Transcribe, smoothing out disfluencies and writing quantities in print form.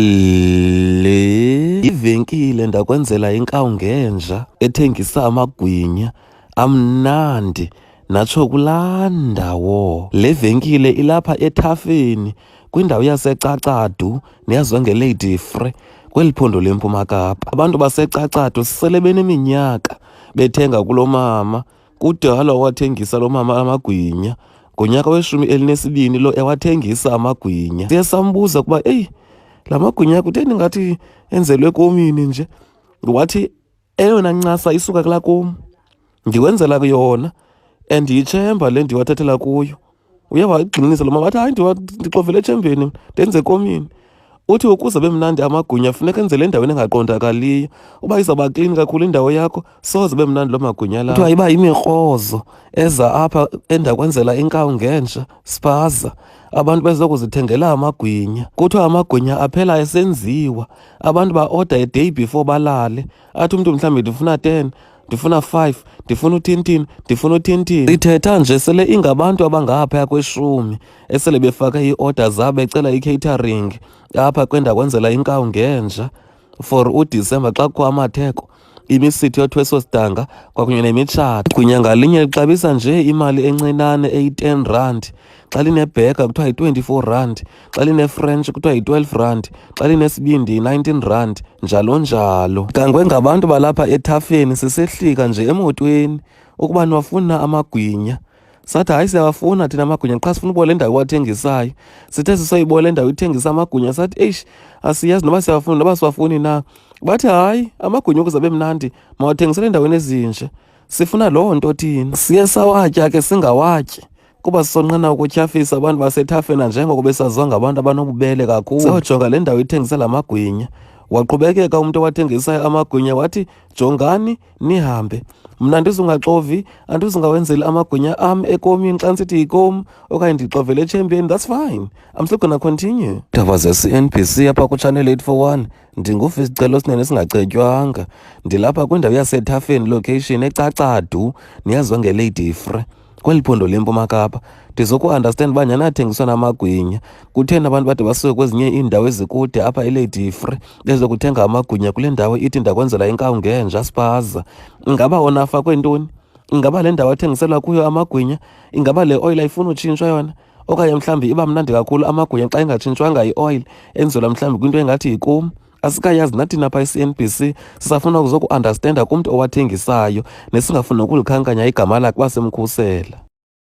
Le ivenkile ndakwenzela inkawu ngenja ethengisa amagwinya amnandi natsho kulaa ndawo. Le venkile ilapha ethafeni kwindawo yaseCacadu neyaziwa ngeLady Free kweli phondo leMpuma Kapa. Abantu baseCacadu sele beneminyaka bethenga kulo mama, kudala wathengisa lo mama amagwinya. Ngonyaka we-12 lo ewathengisa amagwinya. Siye sambuza ukuba la magwinya kutheni ngathi enzelwe komini nje. Wathi eyona ncasa isuka kulaa komu, ndikwenzela yona and yitshemba le ndiwathathela kuyo. Uye wayigxininisa lo mama wathi hayi ndixovele etshembeni ndenze komini. Uthi ukuze bemnandi amagwinya funeka enzele endaweni engaqondakaliyo. Uba izawuba klini kakhulu indawo yakho soze bemnandi lo magwinya lawo. Kuthiwa iba yimikrozo eza apha endakwenzela inkawu ngenja spaza abantu bezokuzithengela amagwinya. Kuthiwa amagwinya aphela esenziwa, abantu ba-order a day before balale. Athi umntu mhlawumbi ndifuna 10, ndifuna 5, ndifuna uthintini, ndifuna uthintini. Sithetha nje sele ingabantu abangaphaya kwe-10 esele befake ii-order zabo becela i-catering apha kwendakwenzela inkawu ngenja for uDisemba xa kukho amatheko, imisithi yothweso sidanga kwakunye nemitshato. Igwinya ngalinye lixabisa nje imali encinane eyi-10 rand. Xa linebheka kuthiwa yi-24 rand, xa line-French kuthiwa yi-12 rand, xa linesibindi yi-19 rand, njalo njalo. Gangwe ngabantu balapha ethafeni sisehlika nje emotweni ukuba niwafuna amagwinya. Sathi hayi siyawafuna thina amagwinya qha sifuna ubona le ndawo iwathengisayo. Sithe sisoyibona le ndawo ithengisa amagwinya sathi asiyazi noba siyawafuna noba siwafuni na. Bathi hayi amagwinya ukuze abe mnandi mawathengisele endaweni ezinje, sifuna loo nto thina. Siye sawatya ke singawatyi kuba sisonqena ukutyhafisa abantu basethafena njengoko besaziwa ngabantu abanobubele kakhulu. Sayojonga le ndawo ithengisa la magwinya. Waqhubekeka umntu owathengisayo amagwinya wathi jongani nihambe, mna andizungaxovi, andizungawenzeli amagwinya am ekomini xa ndisithi yikomu okanye ndixovele etshembeni. That's fine, I'm still gonna continue. Ndaba ze-CNBC apha kuChannel 841, ndinguve isicelo sinene singacetywanga. Ndilapha kwindawo yasethafeni location eCacadu neyaziwa ngeLady Free kweli phondo leMpuma Kapa. Ndizoku-understand uba nyhani athengiswa namagwinya. Kutheni abantu bade basuke kwezinye iindawo ezikude apha eLady Free bezokuthenga amagwinya kule ndawo ithi ndakwenzela inkawu ngenja spaza? Ingaba wona afakwe ntoni? Ingaba le ndawo athengiselwa kuyo amagwinya, ingaba le oil ayifuna utshintshwa yona? Okanye mhlawumbi iba mnandi kakhulu amagwinya xa ingatshintshwanga i-oil enzelwa mhlawumbi kwinto engathi yikomu? Asikayazi nathi napha i-CNBC sisafuna ukuzoku-understanda kumntu owathengisayo nesingafuna ukulikhankanya igama lakhe basemkhusela.